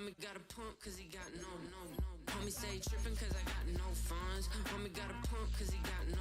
Homie got a pump cause he got no. Homie say trippin' cause I got no funds. Homie got a pump cause he got no.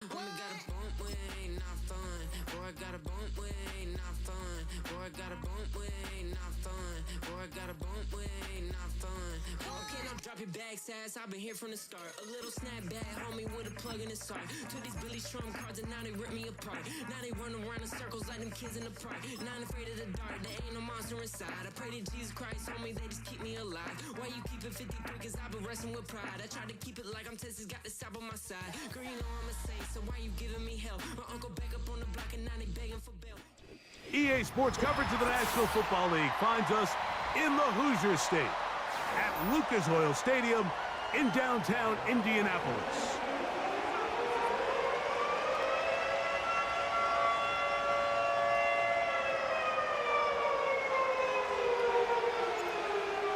Homie got a bump with ain't not fun. Boy, I got a bump with ain't not fun. Boy, I got a bump with ain't not fun. Boy, I got a bump with ain't not fun. Okay, now drop your bag, sass. I've been here from the start. A little snapback, homie, with a plug in his heart. Took these Billy Trump cards and now they rip me apart. Now they run around in circles like them kids in the park. Now I'm afraid of the dark, there ain't no monster inside. I pray to Jesus Christ, homie, they just keep me alive. Why you keep it 53? Cause I've been wrestling with pride. I try to keep it like I'm Texas, got the South on my side. Girl, you know I'm a saint, so why you giving me hell? My uncle back up on the block and now they begging for bail. EA Sports coverage of the National Football League finds us in the Hoosier State at Lucas Oil Stadium in downtown Indianapolis.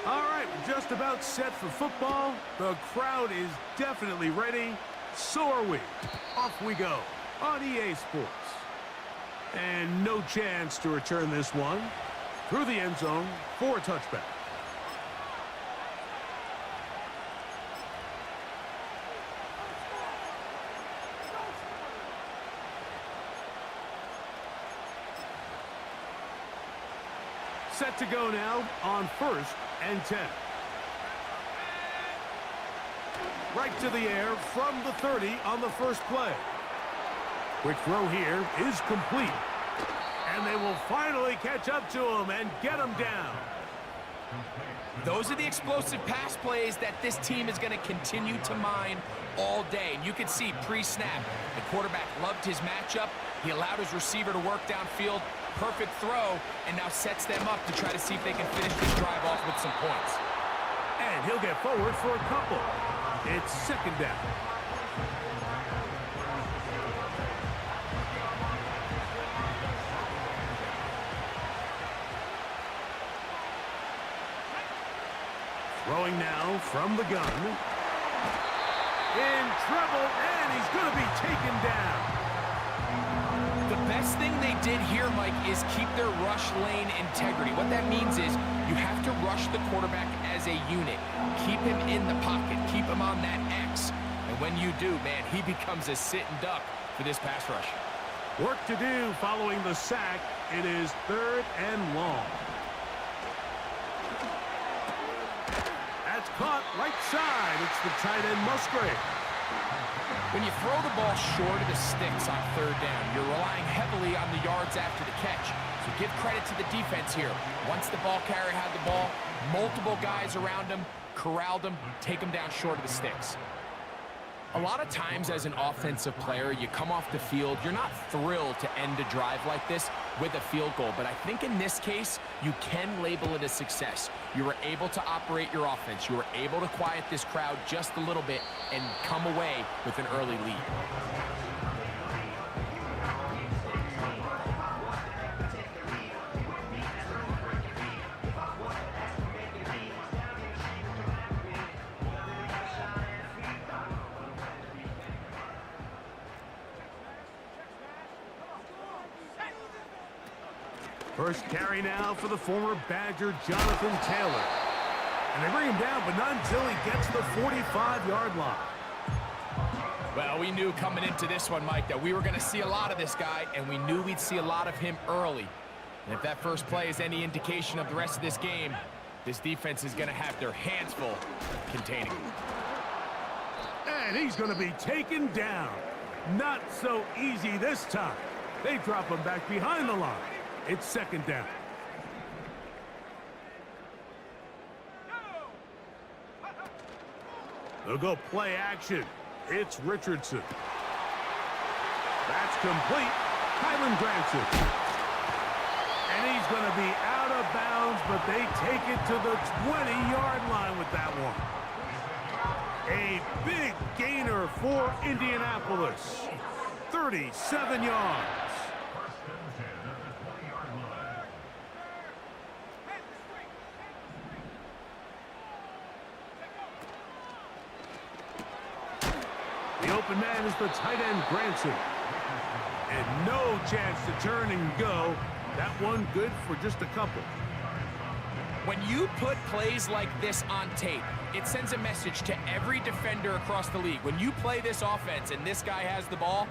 All right, just about set for football. The crowd is definitely ready. So are we. Off we go on EA Sports. And no chance to return this one through the end zone for a touchback. Set to go now on 1st and 10. Right to the air from the 30 on the first play. Quick throw here is complete. And they will finally catch up to him and get him down. Those are the explosive pass plays that this team is going to continue to mine all day. And you can see pre-snap, the quarterback loved his matchup. He allowed his receiver to work downfield. Perfect throw, and now sets them up to try to see if they can finish this drive off with some points. And he'll get forward for a couple. It's 2nd down. Throwing now from the gun. In trouble, and he's going to be taken down. The best thing they did here, Mike, is keep their rush lane integrity. What that means is you have to rush the quarterback as a unit. Keep him in the pocket. Keep him on that X. And when you do, man, he becomes a sitting duck for this pass rush. Work to do following the sack. It is 3rd and long. That's caught right side. It's the tight end Musgrave. When you throw the ball short of the sticks on 3rd down, you're relying heavily on the yards after the catch. So give credit to the defense here. Once the ball carrier had the ball, multiple guys around him, corralled him, take him down short of the sticks. A lot of times as an offensive player, you come off the field, you're not thrilled to end a drive like this with a field goal. But I think in this case, you can label it a success. You were able to operate your offense. You were able to quiet this crowd just a little bit and come away with an early lead. First carry now for the former Badger, Jonathan Taylor. And they bring him down, but not until he gets the 45-yard line. Well, we knew coming into this one, Mike, that we were going to see a lot of this guy, and we knew we'd see a lot of him early. And if that first play is any indication of the rest of this game, this defense is going to have their hands full containing him. And he's going to be taken down. Not so easy this time. They drop him back behind the line. It's 2nd down. They'll go play action. It's Richardson. That's complete. Kylan Granson. And he's going to be out of bounds, but they take it to the 20-yard line with that one. A big gainer for Indianapolis. 37 yards. The open man is the tight end, Granson. And no chance to turn and go That one good for just a couple. When you put plays like this on tape, it sends a message to every defender across the league. When you play this offense and this guy has the ball,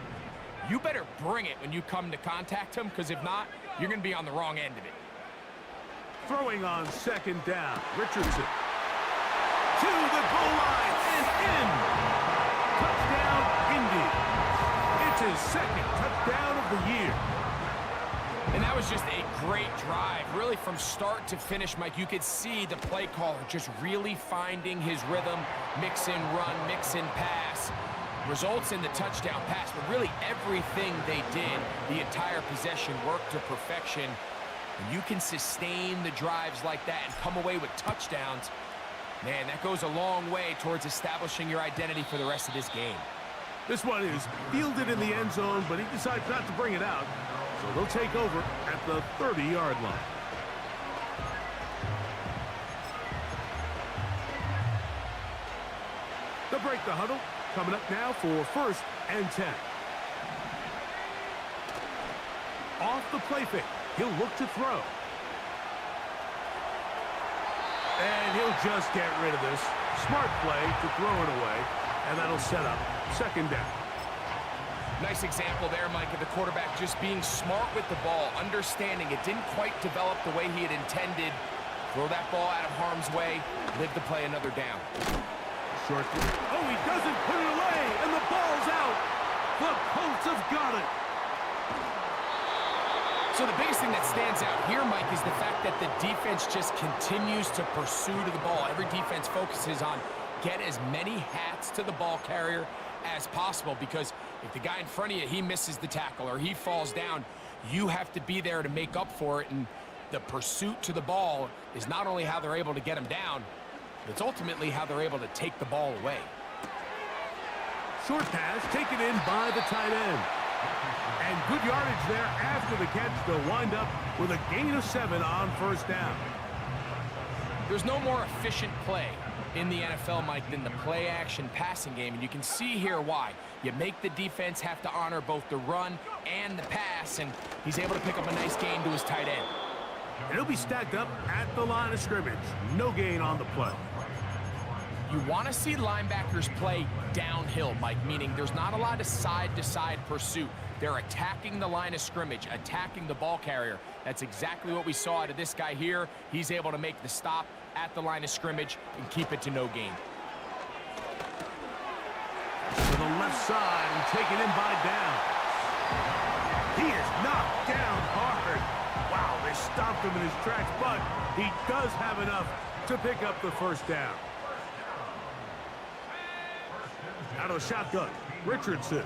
you better bring it when you come to contact him, because if not, you're going to be on the wrong end of it. Throwing on second down, Richardson. To the goal line and in. Touchdown, Indy. It's his second touchdown of the year. And that was just a great drive. Really, from start to finish, Mike, you could see the play caller just really finding his rhythm. Mix in run, mix in pass. Results in the touchdown pass, but really everything they did, the entire possession worked to perfection. When you can sustain the drives like that and come away with touchdowns, man, that goes a long way towards establishing your identity for the rest of this game. This one is fielded in the end zone, but he decides not to bring it out. So they'll take over at the 30-yard line. They'll break the huddle. Coming up now for 1st and 10. Off the play fake. He'll look to throw. And he'll just get rid of this. Smart play to throw it away. And that'll set up 2nd down. Nice example there, Mike, of the quarterback just being smart with the ball, understanding it didn't quite develop the way he had intended. Throw that ball out of harm's way, live to play another down. Short. Oh, he doesn't put it away, and the ball's out. The Colts have got it. So the biggest thing that stands out here, Mike, is the fact that the defense just continues to pursue to the ball. Every defense focuses on get as many hats to the ball carrier as possible, because if the guy in front of you, he misses the tackle or he falls down, you have to be there to make up for it. And the pursuit to the ball is not only how they're able to get him down, it's ultimately how they're able to take the ball away. Short pass taken in by the tight end. And good yardage there after the catch to wind up with a gain of 7 on 1st down. There's no more efficient play in the NFL, Mike, than the play-action passing game. And you can see here why. You make the defense have to honor both the run and the pass, and he's able to pick up a nice gain to his tight end. And he'll be stacked up at the line of scrimmage. No gain on the play. You want to see linebackers play downhill, Mike, meaning there's not a lot of side-to-side pursuit. They're attacking the line of scrimmage, attacking the ball carrier. That's exactly what we saw out of this guy here. He's able to make the stop at the line of scrimmage and keep it to no gain. To the left side and taken in by down. He is knocked down hard. Wow, they stopped him in his tracks, but he does have enough to pick up the 1st down. Out of the shotgun, Richardson.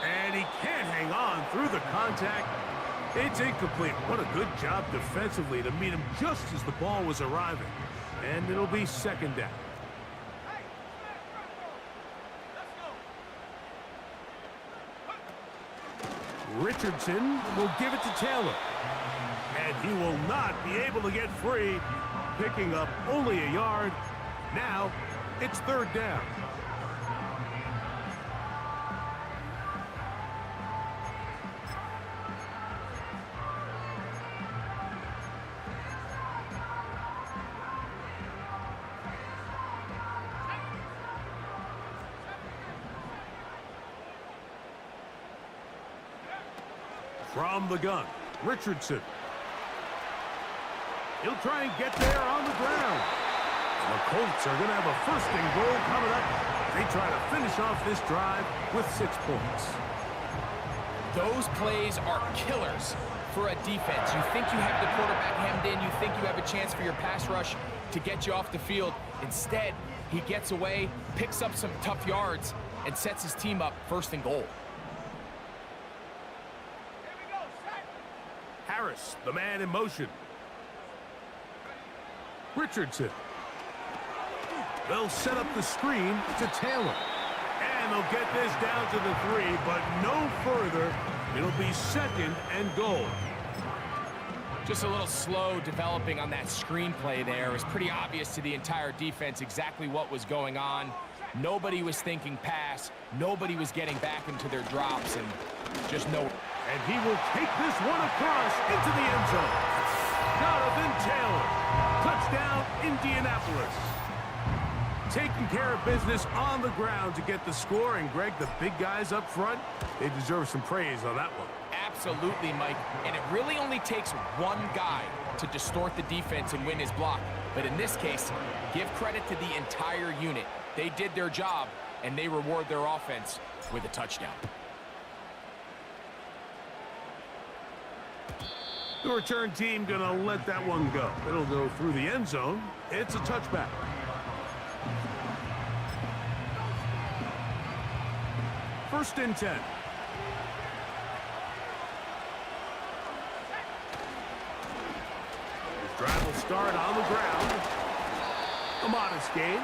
And he can't hang on through the contact. It's incomplete. What a good job defensively to meet him just as the ball was arriving. And it'll be 2nd down. Richardson will give it to Taylor. And he will not be able to get free, picking up only a yard. Now, it's 3rd down. From the gun, Richardson. He'll try and get there on the ground. And the Colts are going to have a 1st and goal coming up. They try to finish off this drive with 6 points. Those plays are killers for a defense. You think you have the quarterback hemmed in. You think you have a chance for your pass rush to get you off the field. Instead, he gets away, picks up some tough yards, and sets his team up 1st and goal. Harris, the man in motion. Richardson. They'll set up the screen to Taylor. And they'll get this down to the 3, but no further. It'll be 2nd and goal. Just a little slow developing on that screenplay there. It was pretty obvious to the entire defense exactly what was going on. Nobody was thinking pass. Nobody was getting back into their drops, and Just no. And he will take this one across into the end zone. Jonathan Taylor. Touchdown, Indianapolis. Taking care of business on the ground to get the score. And, Greg, the big guys up front, they deserve some praise on that one. Absolutely, Mike. And it really only takes one guy to distort the defense and win his block. But in this case, give credit to the entire unit. They did their job, and they reward their offense with a touchdown. The return team gonna let that one go. It'll go through the end zone. It's a touchback. First and 10. His drive will start on the ground. A modest gain.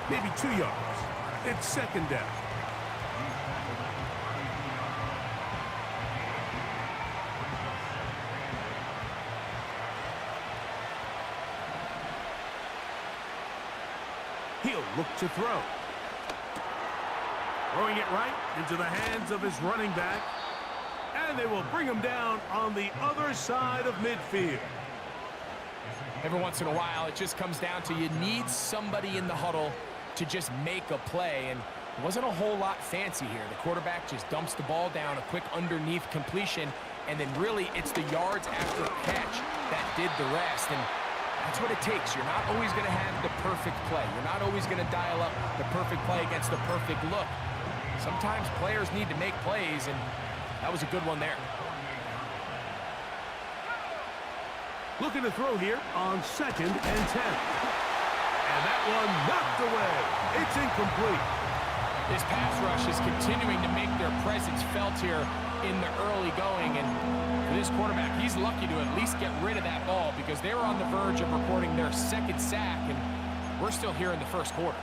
Maybe 2 yards. It's second down. He'll look to throw. Throwing it right into the hands of his running back. And they will bring him down on the other side of midfield. Every once in a while, it just comes down to you need somebody in the huddle to just make a play. And it wasn't a whole lot fancy here. The quarterback just dumps the ball down, a quick underneath completion, and then really it's the yards after catch that did the rest. And that's what it takes. You're not always going to have the perfect play. You're not always going to dial up the perfect play against the perfect look. Sometimes players need to make plays, and that was a good one there. Looking to throw here on second and 10. And that one knocked away. It's incomplete. This pass rush is continuing to make their presence felt here in the early going, and for this quarterback, he's lucky to at least get rid of that ball because they were on the verge of recording their second sack, and we're still here in the first quarter.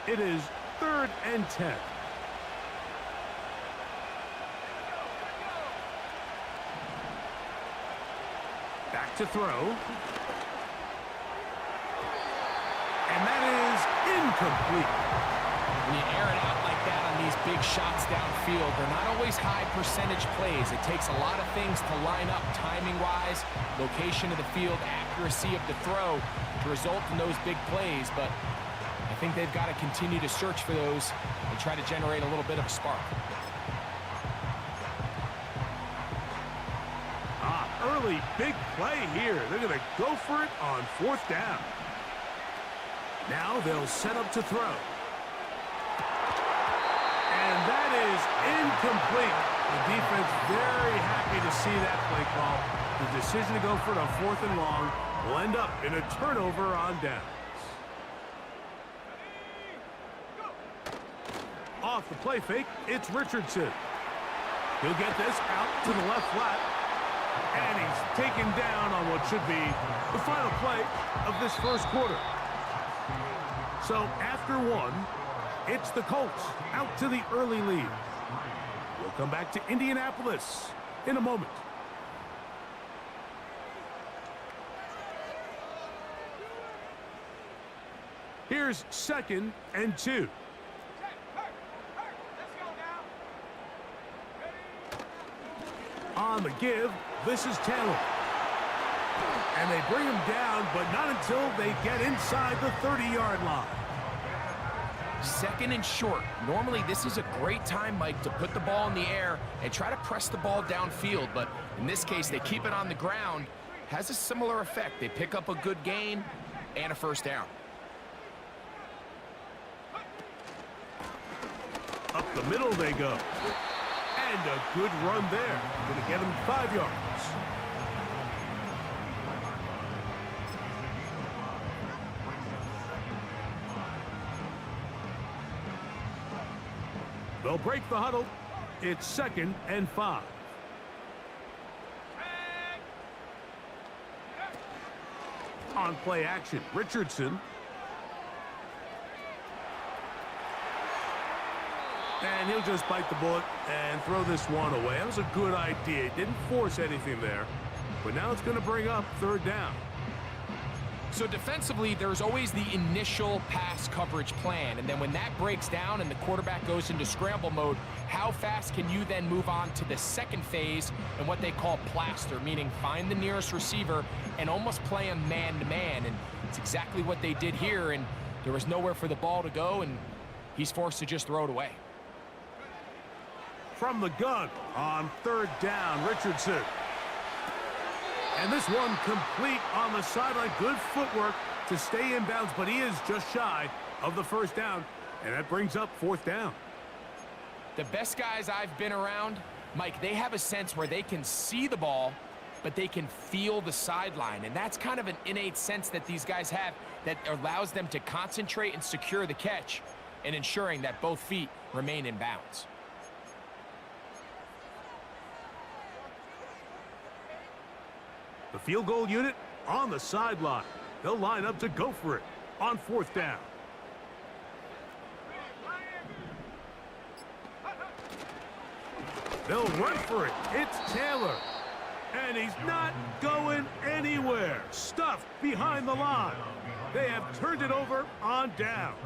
It is third and 10. Back to throw. And that is incomplete. When you air it out like that on these big shots downfield, they're not always high percentage plays. It takes a lot of things to line up timing-wise, location of the field, accuracy of the throw to result in those big plays. But I think they've got to continue to search for those and try to generate a little bit of a spark. Early big play here. They're going to go for it on fourth down. Now they'll set up to throw. And that is incomplete. The defense very happy to see that play call. The decision to go for it on fourth and long will end up in a turnover on downs. Off the play fake, it's Richardson. He'll get this out to the left flat. And he's taken down on what should be the final play of this first quarter. So after one, it's the Colts out to the early lead. We'll come back to Indianapolis in a moment. Here's second and 2. On the give, this is Taylor. And they bring him down, but not until they get inside the 30-yard line. Second and short. Normally, this is a great time, Mike, to put the ball in the air and try to press the ball downfield. But in this case, they keep it on the ground. Has a similar effect. They pick up a good gain and a first down. Up the middle they go. And a good run there. Going to get him 5 yards. They'll break the huddle. It's second and 5. On play action, Richardson. And he'll just bite the bullet and throw this one away. That was a good idea. He didn't force anything there. But now it's going to bring up third down. So defensively, there's always the initial pass coverage plan, and then when that breaks down and the quarterback goes into scramble mode, how fast can you then move on to the second phase and what they call plaster, meaning find the nearest receiver and almost play him man-to-man, and it's exactly what they did here, and there was nowhere for the ball to go, and he's forced to just throw it away. From the gun on third down, Richardson. And this one complete on the sideline. Good footwork to stay in bounds, but he is just shy of the first down, and that brings up fourth down. The best guys I've been around, Mike, they have a sense where they can see the ball, but they can feel the sideline, and that's kind of an innate sense that these guys have that allows them to concentrate and secure the catch and ensuring that both feet remain in bounds. The field goal unit on the sideline. They'll line up to go for it on fourth down. They'll run for it. It's Taylor. And he's not going anywhere. Stuffed behind the line. They have turned it over on downs.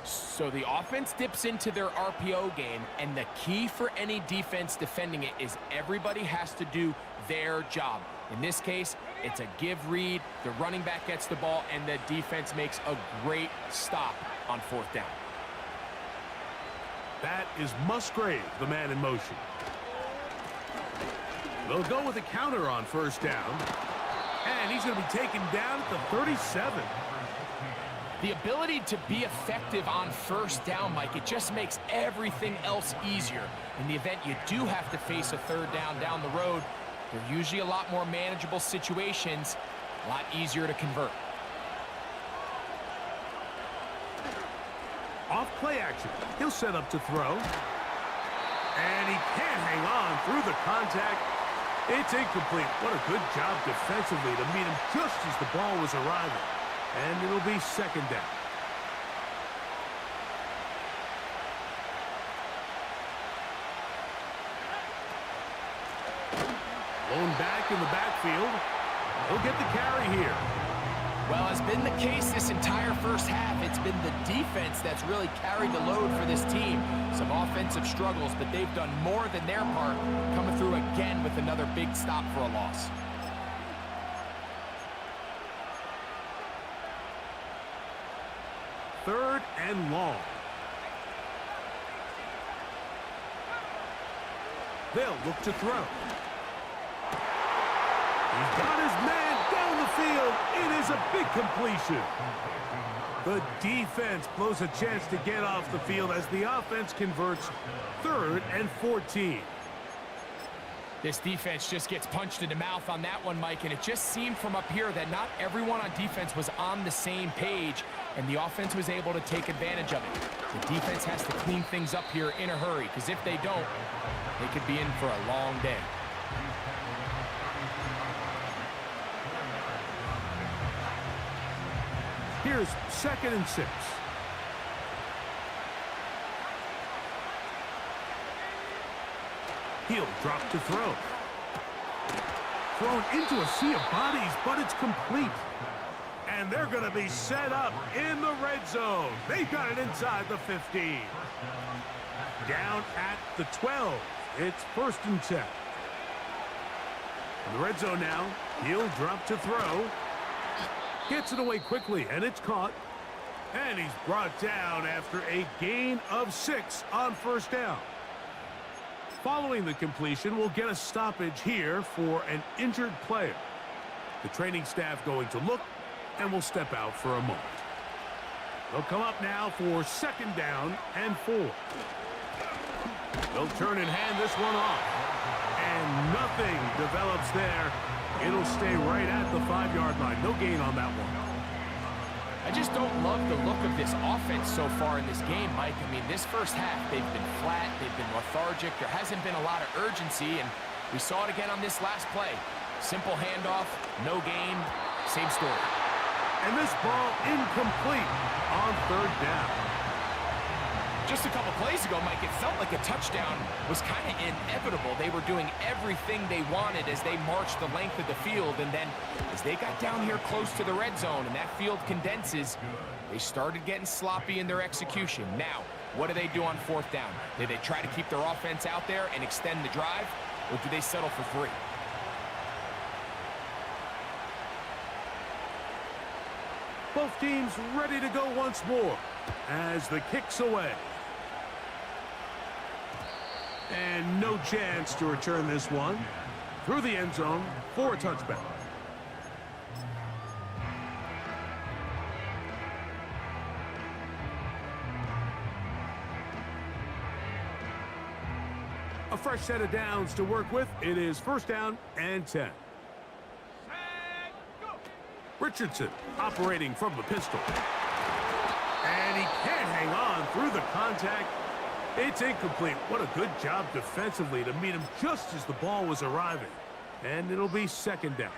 So the offense dips into their RPO game, and the key for any defense defending it is everybody has to do their job. In this case, it's a give read, the running back gets the ball, and the defense makes a great stop on fourth down. That is Musgrave, the man in motion. They'll go with a counter on first down, and he's going to be taken down at the 37. The ability to be effective on first down, Mike, it just makes everything else easier. In the event you do have to face a third down the road, they're usually a lot more manageable situations, a lot easier to convert. Off play action. He'll set up to throw. And he can't hang on through the contact. It's incomplete. What a good job defensively to meet him just as the ball was arriving. And it'll be second down. Blown back in the backfield. He'll get the carry here. Well, as been the case this entire first half, it's been the defense that's really carried the load for this team. Some offensive struggles, but they've done more than their part, coming through again with another big stop for a loss. Third and long. They'll look to throw. He's got his man down the field. It is a big completion. The defense blows a chance to get off the field as the offense converts. 3rd and 14. This defense just gets punched in the mouth on that one, Mike, and it just seemed from up here that not everyone on defense was on the same page, and the offense was able to take advantage of it. The defense has to clean things up here in a hurry, because if they don't, they could be in for a long day. Here's 2nd and 6. He'll drop to throw. Thrown into a sea of bodies, but it's complete. And they're going to be set up in the red zone. They've got it inside the 15. Down at the 12. It's 1st and 10. In the red zone now. He'll drop to throw. Gets it away quickly, and it's caught. And he's brought down after a gain of 6 on first down. Following the completion, we'll get a stoppage here for an injured player. The training staff going to look, and will step out for a moment. They'll come up now for 2nd down and 4. They'll turn and hand this one off. And nothing develops there. It'll stay right at the 5-yard line. No gain on that one. I just don't love the look of this offense so far in this game, Mike. I mean, this first half, they've been flat, they've been lethargic. There hasn't been a lot of urgency, and we saw it again on this last play. Simple handoff, no gain, same story. And this ball incomplete on 3rd down. Just a couple plays ago, Mike, it felt like a touchdown was kind of inevitable. They were doing everything they wanted as they marched the length of the field, and then as they got down here close to the red zone and that field condenses, they started getting sloppy in their execution. Now, what do they do on fourth down? Do they try to keep their offense out there and extend the drive, or do they settle for 3? Both teams ready to go once more as the kick's away. And no chance to return this one through the end zone for a touchback. A fresh set of downs to work with. It is first down and 10. Richardson operating from the pistol. And he can't hang on through the contact. It's incomplete. What a good job defensively to meet him just as the ball was arriving. And it'll be second down.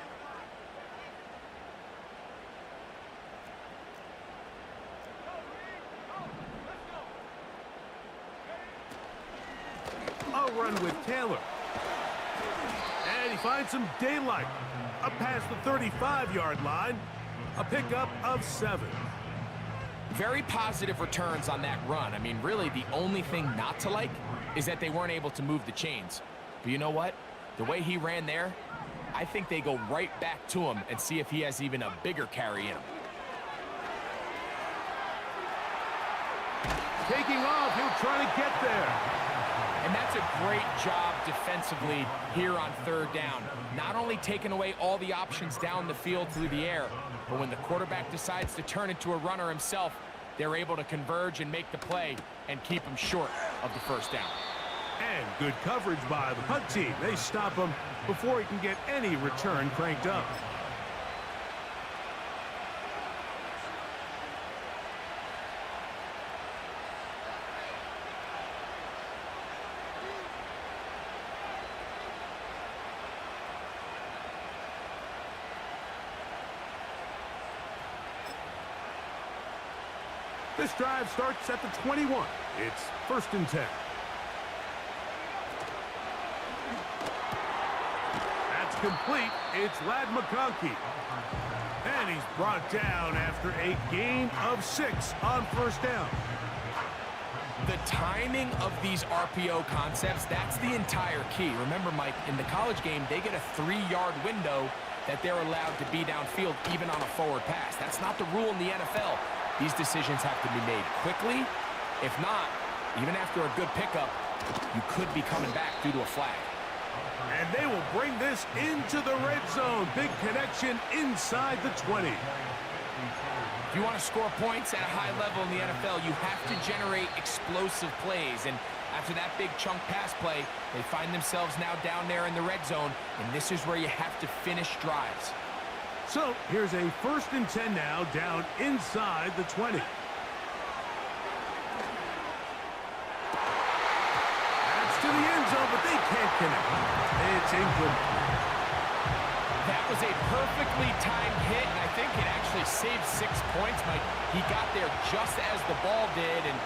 A run with Taylor. And he finds some daylight. Up past the 35-yard line. A pickup of 7. Very positive returns on that run. I mean, really, the only thing not to like is that they weren't able to move the chains. But you know what? The way he ran there, I think they go right back to him and see if he has even a bigger carry in him. Taking off, he'll try to get there. And that's a great job defensively here on third down. Not only taking away all the options down the field through the air, but when the quarterback decides to turn into a runner himself, they're able to converge and make the play and keep him short of the first down. And good coverage by the punt team. They stop him before he can get any return cranked up. This drive starts at the 21. It's first and 10. That's complete. It's Ladd McConkey. And he's brought down after a gain of 6 on first down. The timing of these RPO concepts, that's the entire key. Remember, Mike, in the college game, they get a 3-yard window that they're allowed to be downfield even on a forward pass. That's not the rule in the NFL. These decisions have to be made quickly. If not, even after a good pickup, you could be coming back due to a flag. And they will bring this into the red zone. Big connection inside the 20. If you want to score points at a high level in the NFL, you have to generate explosive plays. And after that big chunk pass play, they find themselves now down there in the red zone. And this is where you have to finish drives. So here's a first and 10 now down inside the 20. That's to the end zone, but they can't connect. It's incomplete. That was a perfectly timed hit, and I think it actually saved 6 points, Mike. He got there just as the ball did, and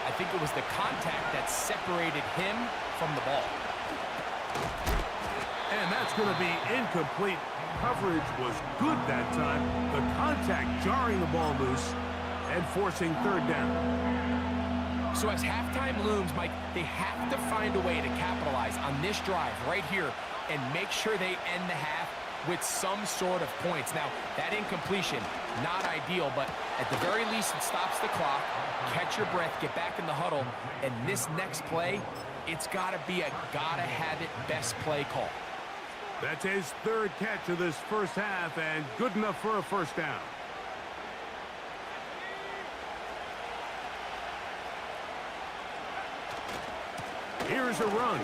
I think it was the contact that separated him from the ball. And that's going to be incomplete. Coverage was good that time. The contact jarring the ball loose and forcing third down. So as halftime looms, Mike, they have to find a way to capitalize on this drive right here and make sure they end the half with some sort of points. Now, that incompletion, not ideal, but at the very least, it stops the clock. Catch your breath, get back in the huddle, and this next play, it's got to be a gotta-have-it best play call. That's his third catch of this first half, and good enough for a first down. Here's a run.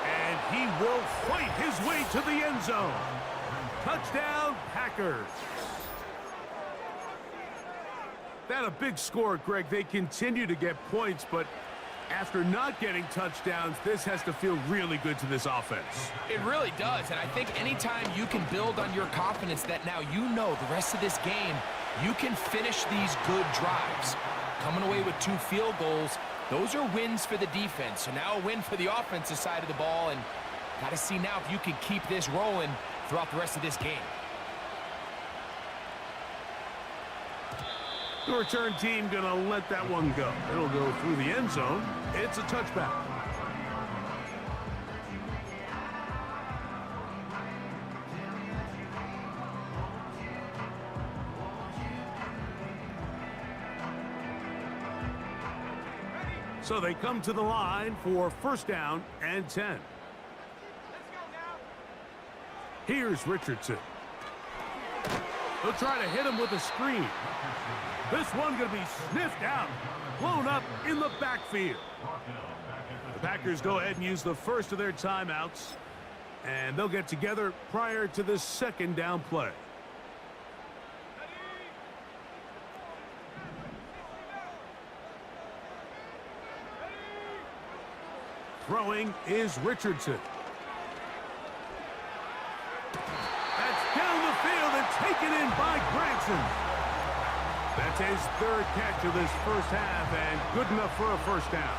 And he will fight his way to the end zone. Touchdown, Packers. That a big score, Greg. They continue to get points, but after not getting touchdowns, this has to feel really good to this offense. It really does, and I think anytime you can build on your confidence that now you know the rest of this game, you can finish these good drives. coming away with 2 field goals. Those are wins for the defense. So now a win for the offensive side of the ball, and got to see now if you can keep this rolling throughout the rest of this game. The return team going to let that one go. It'll go through the end zone. It's a touchback. So they come to the line for first down and 10. Here's Richardson. They'll try to hit him with a screen. This one going to be sniffed out, blown up in the backfield. The Packers go ahead and use the first of their timeouts, and they'll get together prior to the second down play. Throwing is Richardson. That's down the field and taken in by Granson. That's his 3rd catch of this first half and good enough for a first down.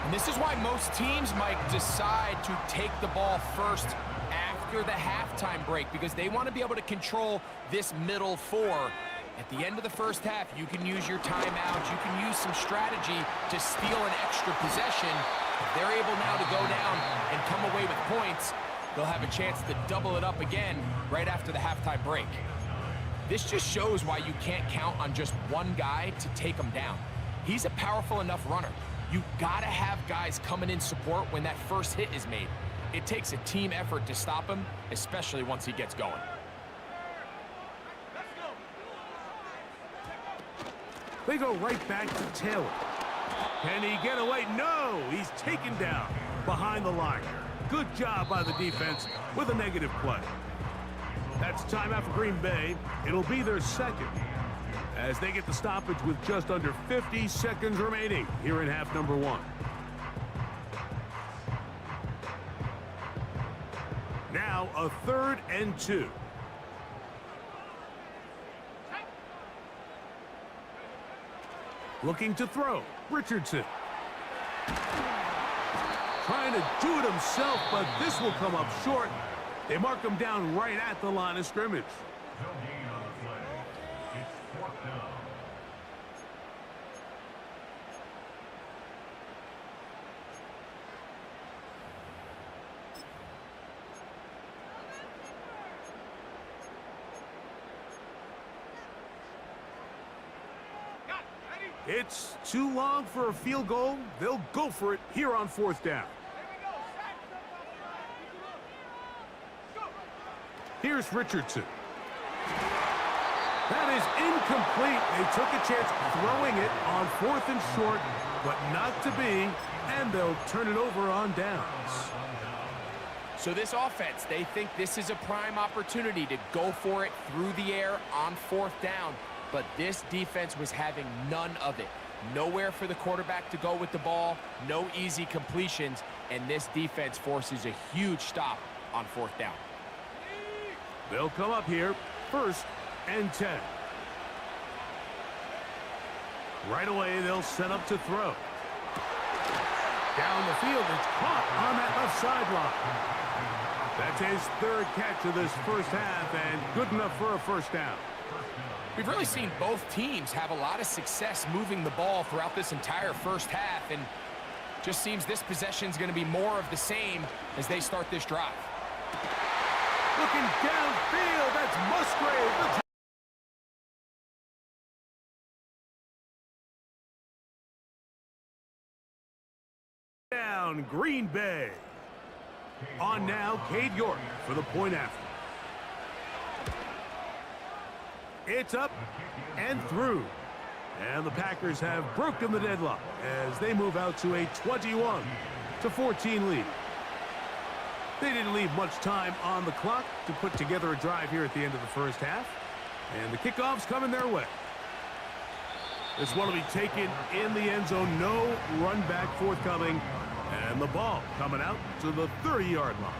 And this is why most teams might decide to take the ball first after the halftime break, because they want to be able to control this middle 4. At the end of the first half, you can use your timeout, you can use some strategy to steal an extra possession. If they're able now to go down and come away with points, they'll have a chance to double it up again right after the halftime break. This just shows why you can't count on just one guy to take him down. He's a powerful enough runner. You gotta have guys coming in support when that first hit is made. It takes a team effort to stop him, especially once he gets going. They go right back to Taylor. Can he get away? No, he's taken down behind the line. Good job by the defense with a negative play. That's timeout for Green Bay. It'll be their second as they get the stoppage with just under 50 seconds remaining here in half number 1. Now a 3rd and 2. Looking to throw, Richardson. Trying to do it himself, but this will come up short. They mark him down right at the line of scrimmage. It's too long for a field goal. They'll go for it here on 4th down. Here's Richardson. That is incomplete. They took a chance throwing it on 4th and short, but not to be, and they'll turn it over on downs. So this offense, they think this is a prime opportunity to go for it through the air on 4th down, but this defense was having none of it. Nowhere for the quarterback to go with the ball, no easy completions, and this defense forces a huge stop on 4th down. They'll come up here, 1st and 10. Right away, they'll set up to throw. Down the field, it's caught on that left sideline. That's his 3rd catch of this first half, and good enough for a first down. We've really seen both teams have a lot of success moving the ball throughout this entire first half, and just seems this possession is going to be more of the same as they start this drive. Looking downfield, that's Musgrave. Down, Green Bay. On now, Cade York for the point after. It's up and through. And the Packers have broken the deadlock as they move out to a 21-14 lead. They didn't leave much time on the clock to put together a drive here at the end of the first half. And the kickoff's coming their way. This one will be taken in the end zone. No run back forthcoming. And the ball coming out to the 30-yard line.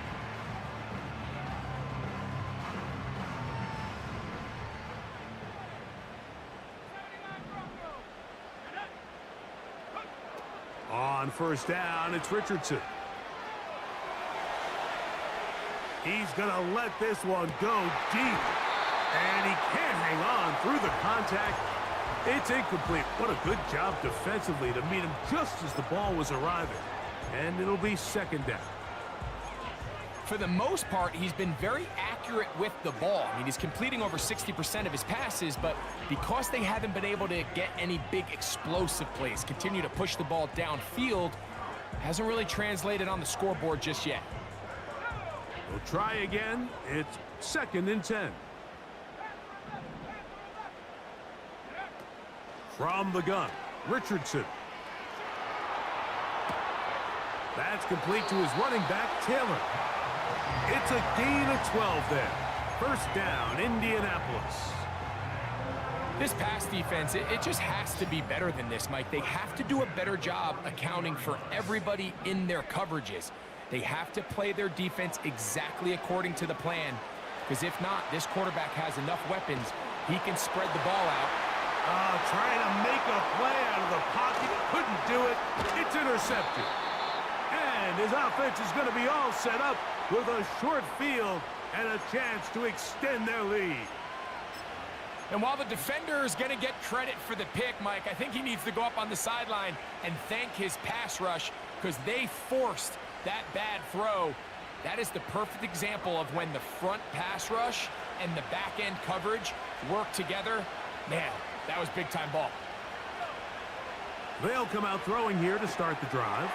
On first down, it's Richardson. He's going to let this one go deep. And he can't hang on through the contact. It's incomplete. What a good job defensively to meet him just as the ball was arriving. And it'll be second down. For the most part, he's been very accurate with the ball. I mean, he's completing over 60% of his passes, but because they haven't been able to get any big explosive plays, continue to push the ball downfield, hasn't really translated on the scoreboard just yet. We'll try again. It's second and 10. From the gun, Richardson. That's complete to his running back, Taylor. It's a gain of 12 there. First down, Indianapolis. This pass defense, it just has to be better than this, Mike. They have to do a better job accounting for everybody in their coverages. They have to play their defense exactly according to the plan, because if not, this quarterback has enough weapons. He can spread the ball out. Trying to make a play out of the pocket. Couldn't do it. It's intercepted. And his offense is going to be all set up with a short field and a chance to extend their lead. And while the defender is going to get credit for the pick, Mike, I think he needs to go up on the sideline and thank his pass rush, because they forced that bad throw. That is the perfect example of when the front pass rush and the back end coverage work together. Man, that was big-time ball. They'll come out throwing here to start the drive.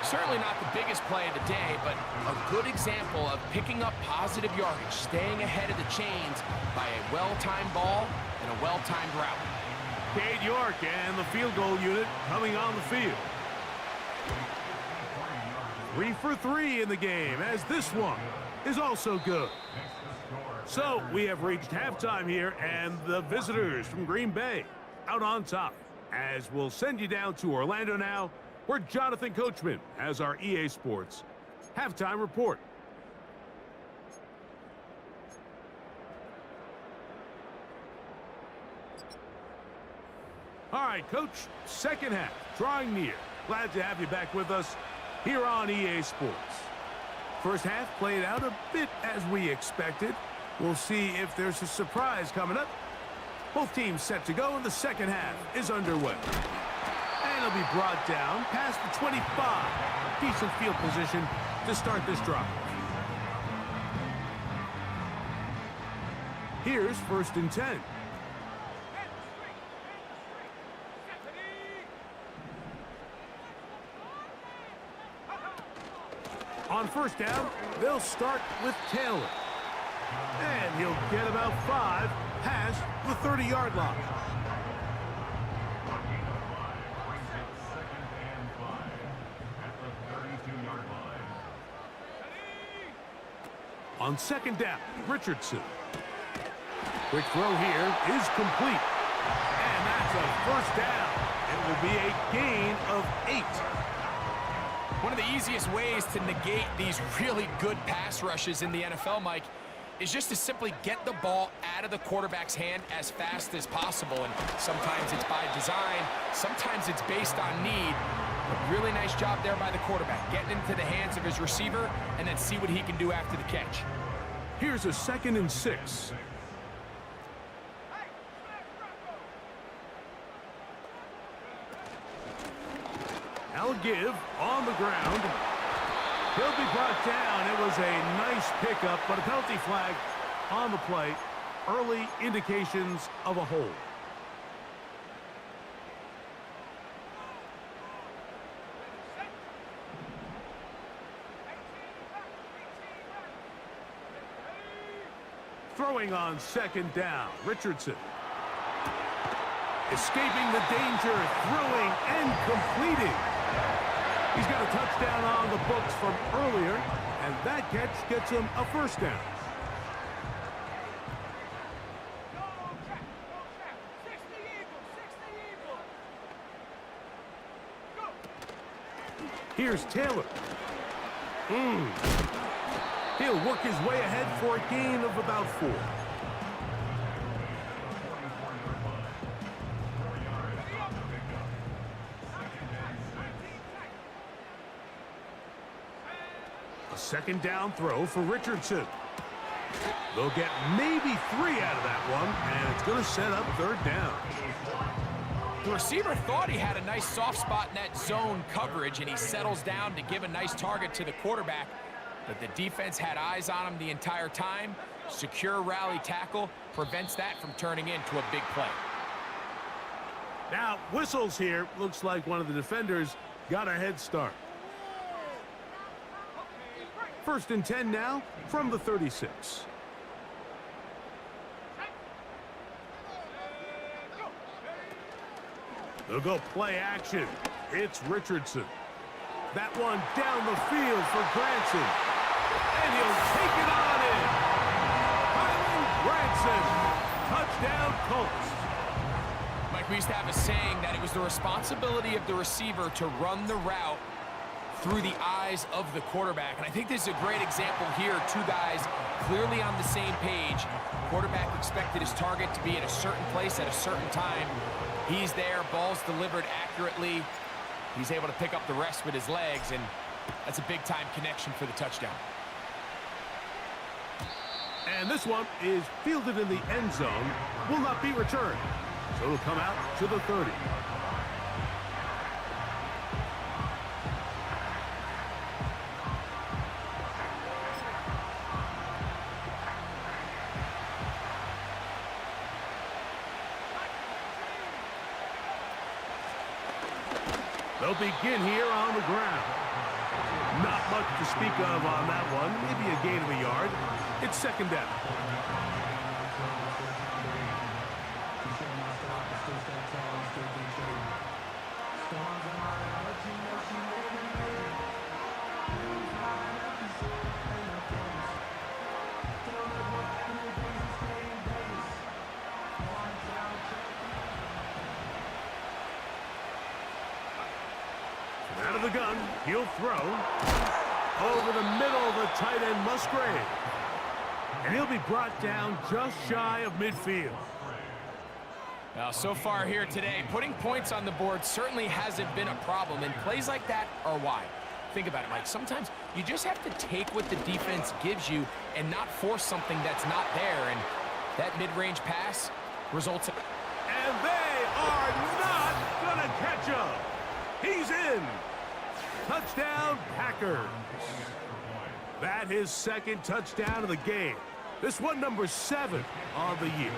Certainly not the biggest play of the day, but a good example of picking up positive yardage, staying ahead of the chains by a well-timed ball and a well-timed route. Cade York and the field goal unit coming on the field. 3 for 3 in the game, as this one is also good. So we have reached halftime here, and the visitors from Green Bay out on top. As we'll send you down to Orlando now, where Jonathan Coachman has our EA Sports halftime report. All right, Coach, second half, drawing near. Glad to have you back with us here on EA Sports. First half played out a bit as we expected. We'll see if there's a surprise coming up. Both teams set to go, and the second half is underway. And it'll be brought down past the 25. Decent field position to start this drive. Here's first and 10. On first down, they'll start with Taylor. And he'll get about 5 past the 30-yard line. On second down, Richardson. Quick throw here is complete. And that's a first down. It will be a gain of 8. One of the easiest ways to negate these really good pass rushes in the NFL, Mike, is just to simply get the ball out of the quarterback's hand as fast as possible. And sometimes it's by design, sometimes it's based on need. But really nice job there by the quarterback, getting into the hands of his receiver and then see what he can do after the catch. Here's a second and 6. I'll give on the ground. He'll be brought down. It was a nice pickup, but a penalty flag on the play. Early indications of a hold. Throwing on second down, Richardson. Escaping the danger, throwing and completing. He's got a touchdown on the books from earlier, and that catch gets him a first down. Here's Taylor. He'll work his way ahead for a gain of about 4. second down throw for Richardson. They'll get maybe 3 out of that one, and it's going to set up third down. The receiver thought he had a nice soft spot in that zone coverage, and he settles down to give a nice target to the quarterback. But the defense had eyes on him the entire time. Secure rally tackle prevents that from turning into a big play. Now, whistles here. Looks like one of the defenders got a head start. First and 10 now from the 36. They'll go play action. It's Richardson. That one down the field for Granson. And he'll take it on in. Granson. Touchdown, Colts. Mike, we used to have a saying that it was the responsibility of the receiver to run the route through the eyes of the quarterback. And I think this is a great example here. Two guys clearly on the same page. Quarterback expected his target to be in a certain place at a certain time. He's there, ball's delivered accurately. He's able to pick up the rest with his legs, and that's a big-time connection for the touchdown. And this one is fielded in the end zone, will not be returned. So it'll come out to the 30. They'll begin here on the ground. Not much to speak of on that one. Maybe a gain of a yard. It's second down. Out of the gun, he'll throw over the middle of the tight end Musgrave. And he'll be brought down just shy of midfield. Now, so far here today, putting points on the board certainly hasn't been a problem, and plays like that are why. Think about it, Mike. Sometimes you just have to take what the defense gives you and not force something that's not there, and that mid-range pass results in... And they are not going to catch him. He's in. Touchdown, Packers. That his second touchdown of the game. This one number 7 on the year.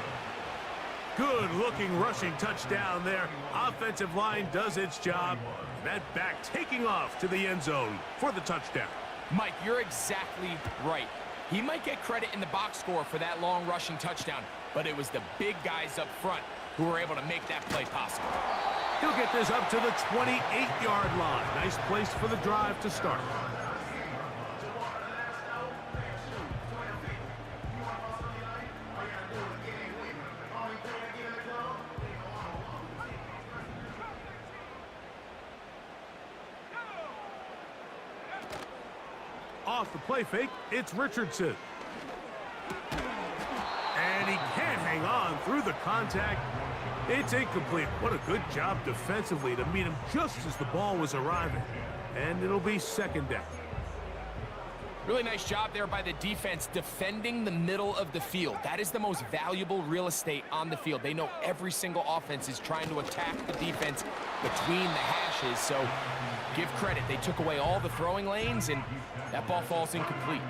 Good-looking rushing touchdown there. Offensive line does its job. That back taking off to the end zone for the touchdown. Mike, you're exactly right. He might get credit in the box score for that long rushing touchdown, but it was the big guys up front who were able to make that play possible. He'll get this up to the 28-yard line. Nice place for the drive to start. Off the play fake, it's Richardson. And he can't hang on through the contact. It's incomplete. What a good job defensively to meet him just as the ball was arriving. And it'll be second down. Really nice job there by the defense defending the middle of the field. That is the most valuable real estate on the field. They know every single offense is trying to attack the defense between the hashes. So give credit. They took away all the throwing lanes, and that ball falls incomplete.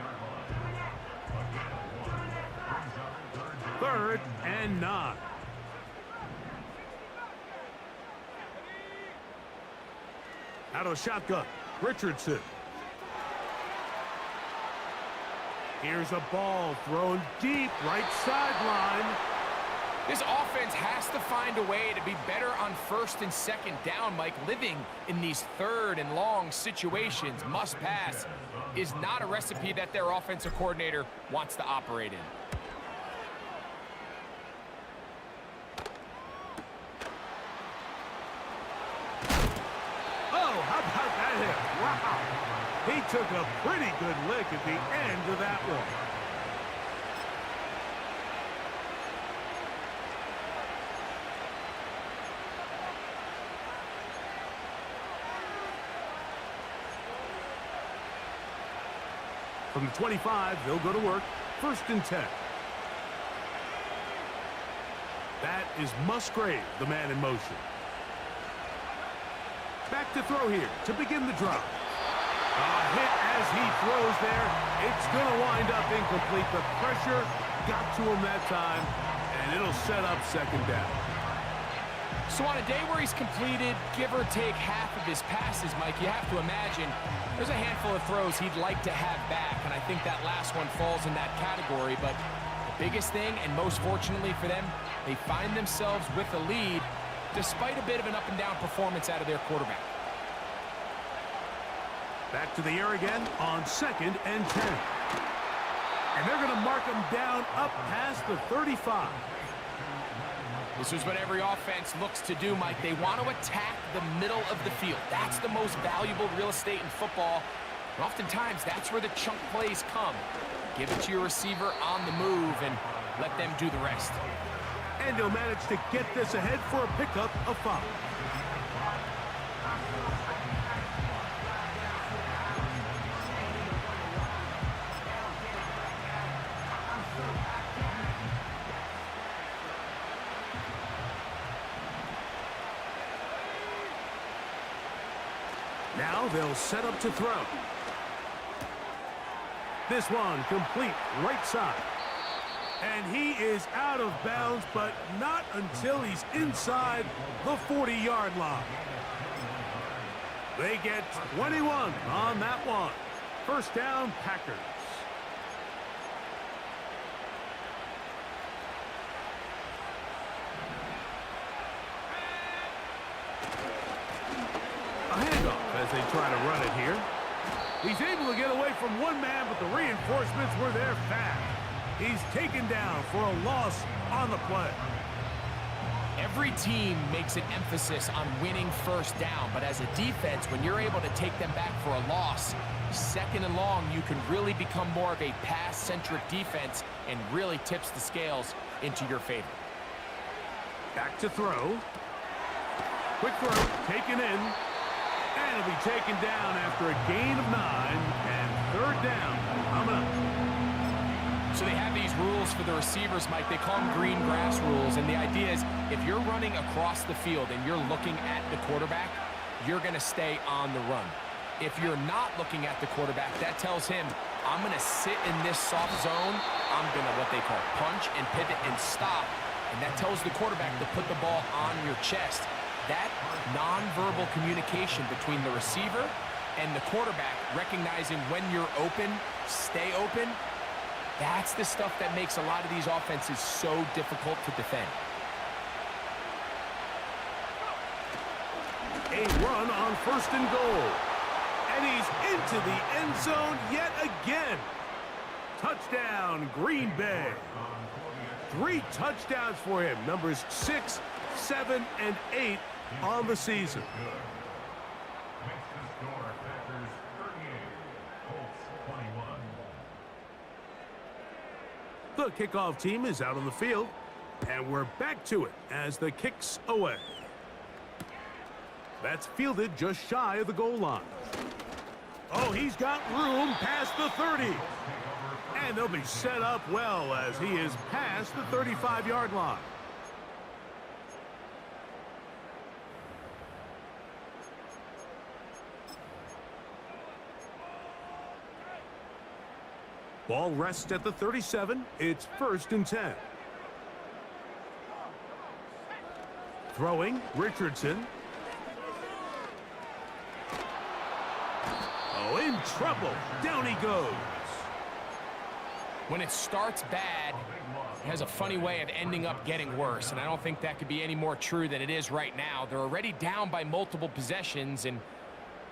Third and 9. Out of the shotgun, Richardson. Here's a ball thrown deep, right sideline. This offense has to find a way to be better on first and second down, Mike. Living in these third and long situations, must pass, is not a recipe that their offensive coordinator wants to operate in. Oh, how about that hit? Wow. He took a pretty good lick at the end of that one. From the 25, they'll go to work. 1st and 10. That is Musgrave, the man in motion. Back to throw here to begin the drive. A hit as he throws there. It's going to wind up incomplete. The pressure got to him that time, and it'll set up 2nd down. So on a day where he's completed, give or take half of his passes, Mike, you have to imagine there's a handful of throws he'd like to have back, and I think that last one falls in that category. But the biggest thing, and most fortunately for them, they find themselves with a lead despite a bit of an up-and-down performance out of their quarterback. Back to the air again on 2nd and 10. And they're going to mark him down up past the 35. This is what every offense looks to do, Mike. They want to attack the middle of the field. That's the most valuable real estate in football. And oftentimes, that's where the chunk plays come. Give it to your receiver on the move and let them do the rest. And he'll manage to get this ahead for a pickup of 5. Now they'll set up to throw. This one complete right side. And he is out of bounds, but not until he's inside the 40-yard line. They get 21 on that one. 1st down, Packers. A handoff as they try to run it here. He's able to get away from one man, but the reinforcements were there fast. He's taken down for a loss on the play. Every team makes an emphasis on winning 1st down, but as a defense, when you're able to take them back for a loss, 2nd and long, you can really become more of a pass-centric defense and really tips the scales into your favor. Back to throw. Quick throw, taken in. And it'll be taken down after a gain of 9, and 3rd down coming up. So they have these rules for the receivers, Mike. They call them green grass rules, and the idea is if you're running across the field and you're looking at the quarterback, you're going to stay on the run. If you're not looking at the quarterback, that tells him, I'm going to sit in this soft zone. I'm going to what they call punch and pivot and stop, and that tells the quarterback to put the ball on your chest. That nonverbal communication between the receiver and the quarterback, recognizing when you're open, stay open, that's the stuff that makes a lot of these offenses so difficult to defend. A run on 1st and goal. And he's into the end zone yet again. Touchdown, Green Bay. 3 touchdowns for him. Numbers 6, 7, and 8 on the season. The kickoff team is out on the field, and we're back to it as the kick's away. That's fielded just shy of the goal line. Oh, he's got room past the 30. And they'll be set up well as he is past the 35-yard line. Ball rests at the 37. It's 1st and 10. Throwing, Richardson. Oh, in trouble. Down he goes. When it starts bad, it has a funny way of ending up getting worse, and I don't think that could be any more true than it is right now. They're already down by multiple possessions, and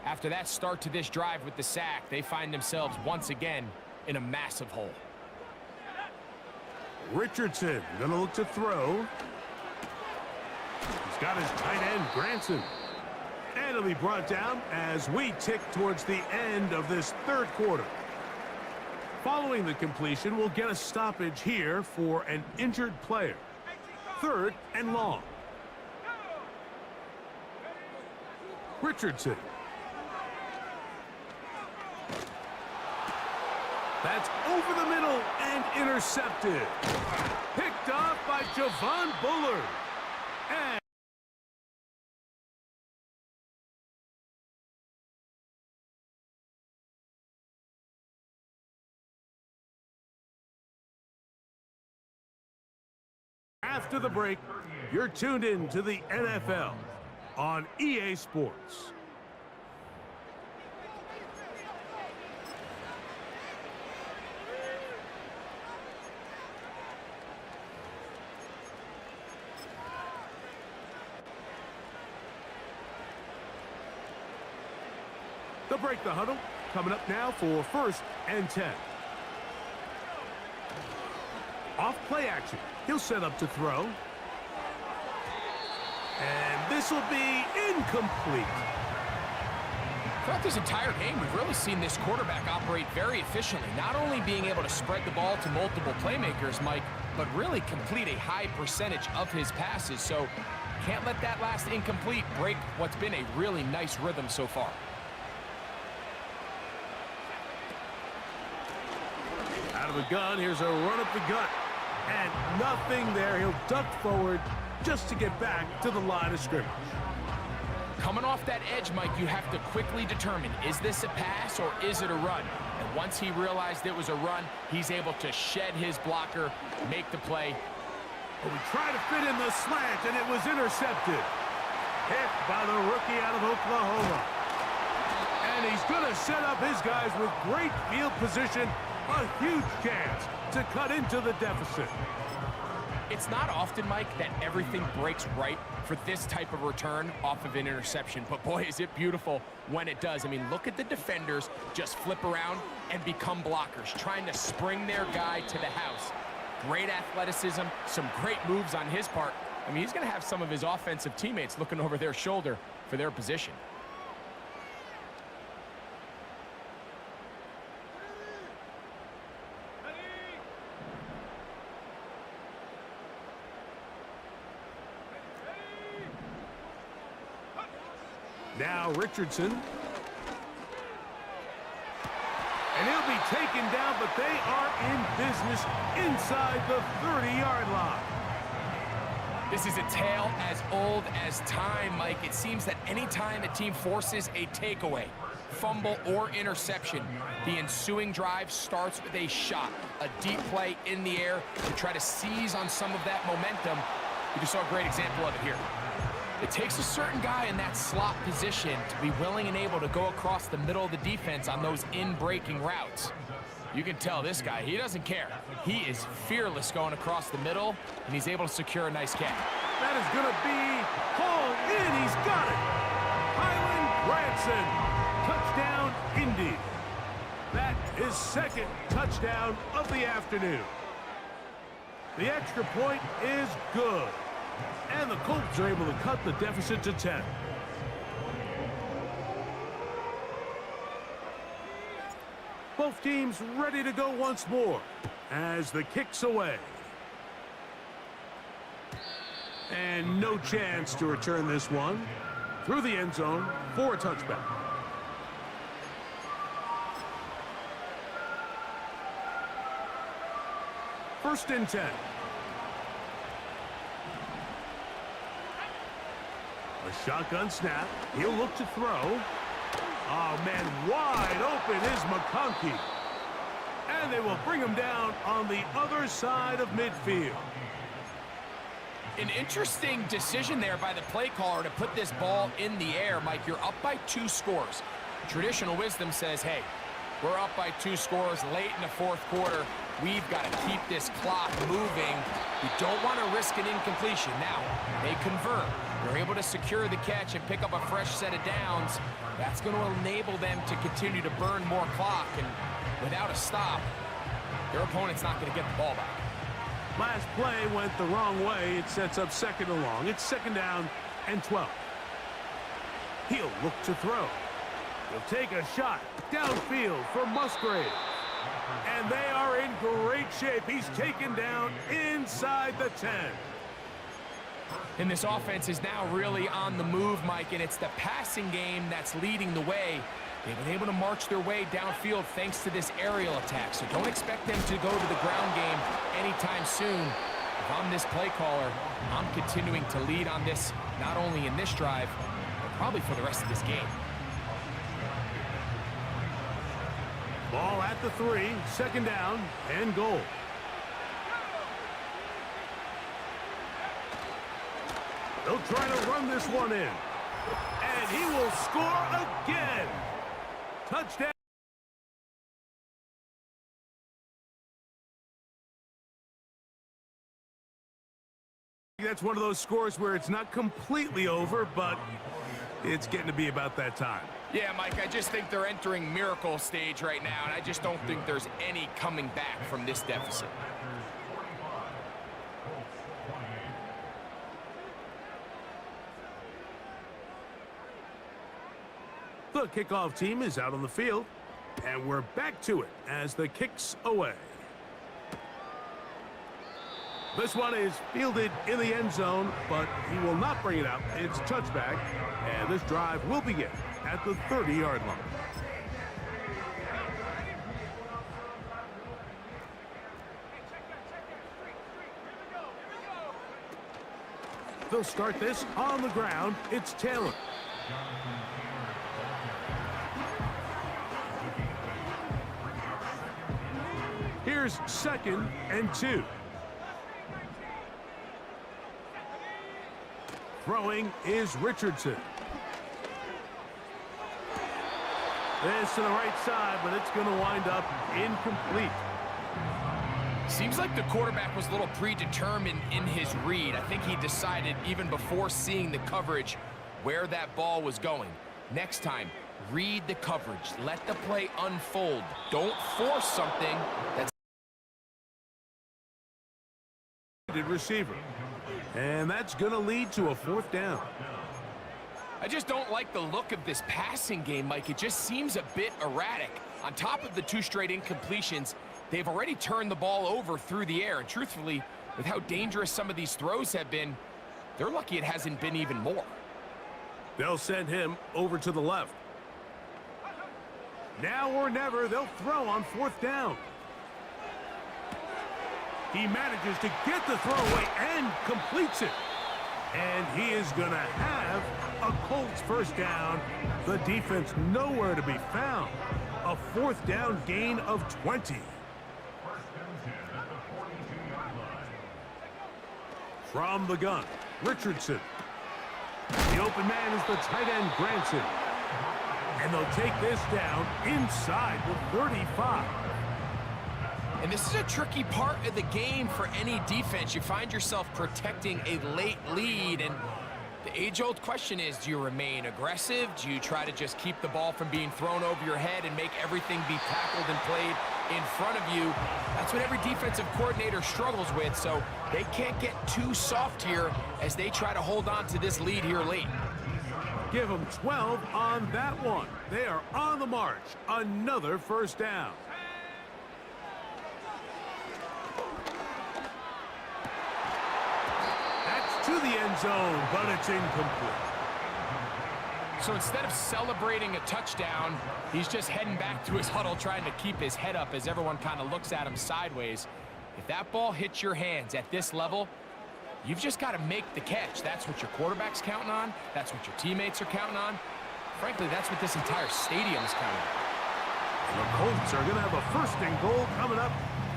after that start to this drive with the sack, they find themselves once again in a massive hole. Richardson gonna look to throw. He's got his tight end, Granson. And it'll be brought down as we tick towards the end of this 3rd quarter. Following the completion, we'll get a stoppage here for an injured player. 3rd and long. Richardson. over the middle and intercepted. Picked off by Javon Bullard. And after the break, you're tuned in to the NFL on EA Sports. They'll break the huddle. Coming up now for 1st and 10. Off play action. He'll set up to throw. And this will be incomplete. Throughout this entire game, we've really seen this quarterback operate very efficiently, not only being able to spread the ball to multiple playmakers, Mike, but really complete a high percentage of his passes. So can't let that last incomplete break what's been a really nice rhythm so far. Out of the gun, here's a run up the gut. And nothing there. He'll duck forward just to get back to the line of scrimmage. Coming off that edge, Mike, you have to quickly determine, is this a pass or is it a run? And once he realized it was a run, he's able to shed his blocker, make the play. But we tried to fit in the slant, and it was intercepted. Hit by the rookie out of Oklahoma. And he's going to set up his guys with great field position. A huge chance to cut into the deficit. It's not often, Mike, that everything breaks right for this type of return off of an interception. But boy, is it beautiful when it does. I mean, look at the defenders just flip around and become blockers, trying to spring their guy to the house. Great athleticism, some great moves on his part. I mean, he's going to have some of his offensive teammates looking over their shoulder for their position. Now Richardson. And he'll be taken down, but they are in business inside the 30-yard line. This is a tale as old as time, Mike. It seems that anytime a team forces a takeaway, fumble, or interception, the ensuing drive starts with a shot, a deep play in the air to try to seize on some of that momentum. We just saw a great example of it here. It takes a certain guy in that slot position to be willing and able to go across the middle of the defense on those in-breaking routes. You can tell this guy, he doesn't care. He is fearless going across the middle, and he's able to secure a nice catch. That is going to be hauled in. He's got it. Hyland Granson, touchdown, Indy. That is second touchdown of the afternoon. The extra point is good. And the Colts are able to cut the deficit to 10. Both teams ready to go once more as the kick's away. And no chance to return this one through the end zone for a touchback. First and 10. A shotgun snap. He'll look to throw. Oh, man, wide open is McConkey. And they will bring him down on the other side of midfield. An interesting decision there by the play caller to put this ball in the air. Mike, you're up by 2 scores. Traditional wisdom says, hey, we're up by 2 scores late in the 4th quarter. We've got to keep this clock moving. We don't want to risk an incompletion. Now, they convert. They're able to secure the catch and pick up a fresh set of downs. That's going to enable them to continue to burn more clock. And without a stop, their opponent's not going to get the ball back. Last play went the wrong way. It sets up second and long. It's second down and 12. He'll look to throw. He'll take a shot downfield for Musgrave. And they are in great shape. He's taken down inside the 10. And this offense is now really on the move, Mike, and it's the passing game that's leading the way. They've been able to march their way downfield thanks to this aerial attack, so don't expect them to go to the ground game anytime soon. If I'm this play caller, I'm continuing to lead on this, not only in this drive, but probably for the rest of this game. Ball at the 3, second down and goal. They'll try to run this one in. And he will score again. Touchdown. That's one of those scores where it's not completely over, but it's getting to be about that time. Yeah, Mike, I just think they're entering miracle stage right now, and I just don't think there's any coming back from this deficit. The kickoff team is out on the field, and we're back to it as the kick's away. This one is fielded in the end zone, but he will not bring it out. It's touchback, and this drive will begin at the 30-yard line. They'll start this on the ground. It's Taylor. Here's 2nd and 2. Throwing is Richardson. This to the right side, but it's going to wind up incomplete. Seems like the quarterback was a little predetermined in his read. I think he decided even before seeing the coverage where that ball was going. Next time, read the coverage. Let the play unfold. Don't force something that's receiver. And that's going to lead to a 4th down. I just don't like the look of this passing game, Mike. It just seems a bit erratic. On top of the 2 straight incompletions, they've already turned the ball over through the air. And truthfully, with how dangerous some of these throws have been, they're lucky it hasn't been even more. They'll send him over to the left. Now or never, they'll throw on 4th down. He manages to get the throw away and completes it. And he is going to have a Colts 1st down. The defense nowhere to be found. A 4th down gain of 20. From the gun, Richardson. The open man is the tight end, Granson. And they'll take this down inside the 35. And this is a tricky part of the game for any defense. You find yourself protecting a late lead, and the age-old question is, do you remain aggressive? Do you try to just keep the ball from being thrown over your head and make everything be tackled and played in front of you? That's what every defensive coordinator struggles with, so they can't get too soft here as they try to hold on to this lead here late. Give them 12 on that one. They are on the march. Another 1st down. To the end zone, but it's incomplete. So instead of celebrating a touchdown, he's just heading back to his huddle trying to keep his head up as everyone kind of looks at him sideways. If that ball hits your hands at this level, you've just got to make the catch. That's what your quarterback's counting on. That's what your teammates are counting on. Frankly, that's what this entire stadium's counting on. And the Colts are going to have a 1st and goal coming up.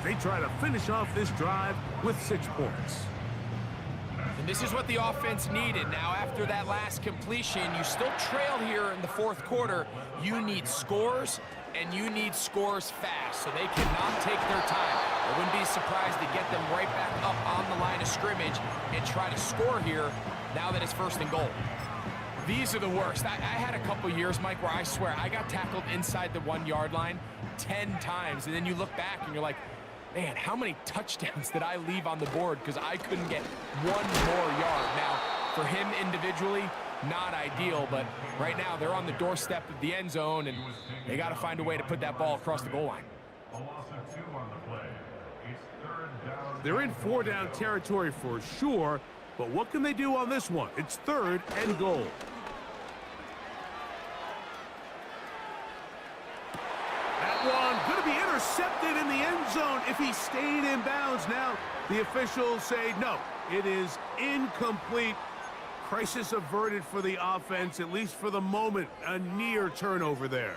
They try to finish off this drive with 6 points. And this is what the offense needed. Now, after that last completion, you still trail here in the 4th quarter. You need scores, and you need scores fast, so they cannot take their time. I wouldn't be surprised to get them right back up on the line of scrimmage and try to score here now that it's 1st and goal. These are the worst. I had a couple years, Mike, where I swear I got tackled inside the 1-yard line 10 times, and then you look back and you're like, man, how many touchdowns did I leave on the board because I couldn't get 1 more yard? Now, for him individually, not ideal, but right now they're on the doorstep of the end zone, and they got to find a way to put that ball across the goal line. They're in 4-down territory for sure, but what can they do on this one? It's 3rd and goal. one going to be intercepted in the end zone if he stayed in bounds. Now, the officials say no, it is incomplete. Crisis averted for the offense, at least for the moment. A near turnover there.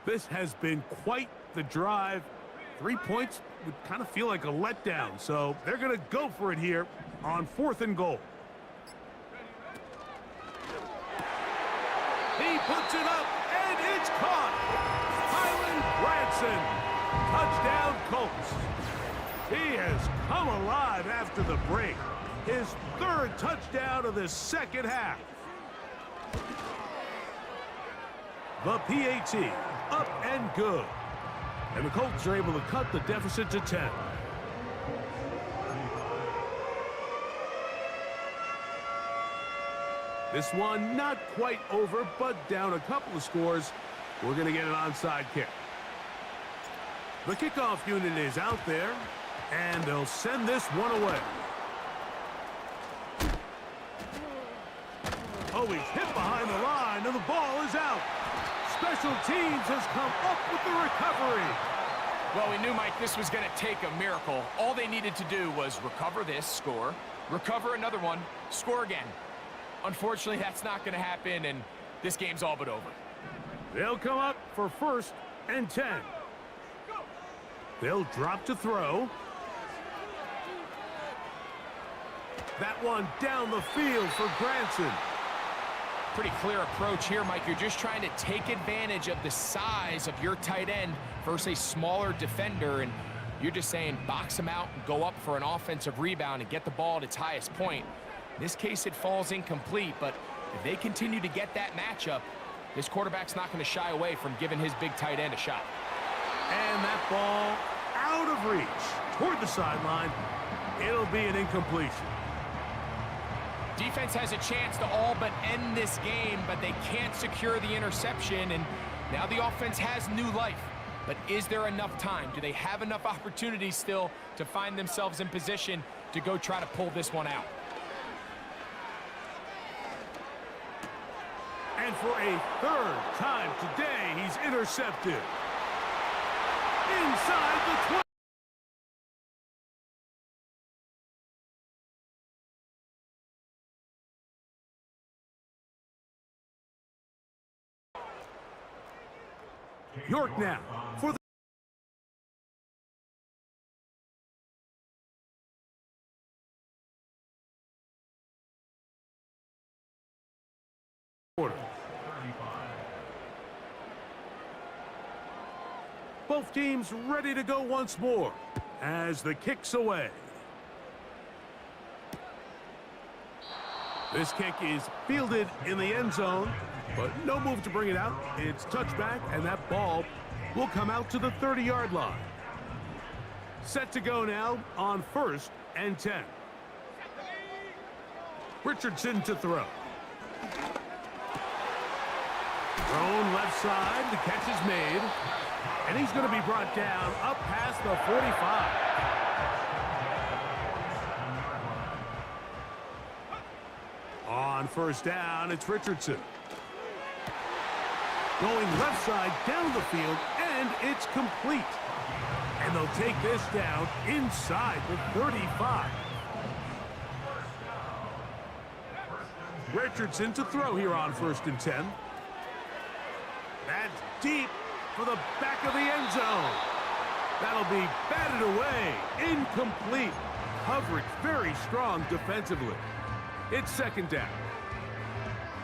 This has been quite the drive. 3 points would kind of feel like a letdown, so they're going to go for it here on 4th and goal. He puts it up, and it's caught. Hyland Branson, touchdown Colts. He has come alive after the break. His 3rd touchdown of the second half. The PAT, up and good. And the Colts are able to cut the deficit to 10. This one not quite over, but down a couple of scores. We're going to get an onside kick. The kickoff unit is out there, and they'll send this one away. Oh, he's hit behind the line, and the ball is out. Special teams has come up with the recovery. Well, we knew, Mike, this was going to take a miracle. All they needed to do was recover this, score, recover another one, score again. Unfortunately, that's not going to happen, and this game's all but over. They'll come up for 1st and 10. They'll drop to throw. That one down the field for Branson. Pretty clear approach here, Mike. You're just trying to take advantage of the size of your tight end versus a smaller defender, and you're just saying box him out and go up for an offensive rebound and get the ball at its highest point. In this case, it falls incomplete, but if they continue to get that matchup, this quarterback's not going to shy away from giving his big tight end a shot. And that ball out of reach toward the sideline. It'll be an incompletion. Defense has a chance to all but end this game, but they can't secure the interception, and now the offense has new life. But is there enough time? Do they have enough opportunities still to find themselves in position to go try to pull this one out? And for a 3rd time today, he's intercepted. Inside the 20. York now for the quarter. Both teams ready to go once more as the kick's away. This kick is fielded in the end zone, but no move to bring it out. It's touchback, and that ball will come out to the 30-yard line. Set to go now on 1st and 10. Richardson to throw. Thrown left side, the catch is made, and he's going to be brought down up past the 45. On 1st down, it's Richardson. Going left side down the field, and it's complete. And they'll take this down inside the 35. Richardson to throw here on 1st and 10. That's deep for the back of the end zone. That'll be batted away. Incomplete. Coverage very strong defensively. It's 2nd down.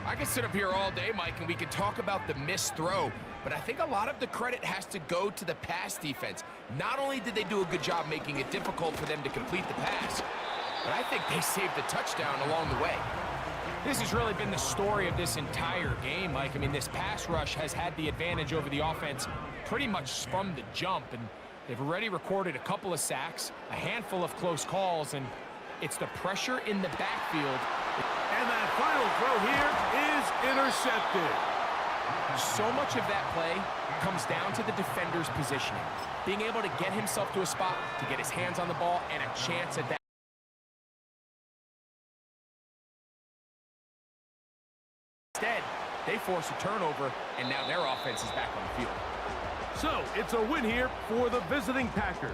I could sit up here all day, Mike, and we could talk about the missed throw, but I think a lot of the credit has to go to the pass defense. Not only did they do a good job making it difficult for them to complete the pass, but I think they saved the touchdown along the way. This has really been the story of this entire game, Mike. I mean, this pass rush has had the advantage over the offense pretty much from the jump, and they've already recorded a couple of sacks, a handful of close calls, and it's the pressure in the backfield. And that final throw here is intercepted. So much of that play comes down to the defender's positioning. Being able to get himself to a spot to get his hands on the ball and a chance at that. Instead, they force a turnover, and now their offense is back on the field. So, it's a win here for the visiting Packers.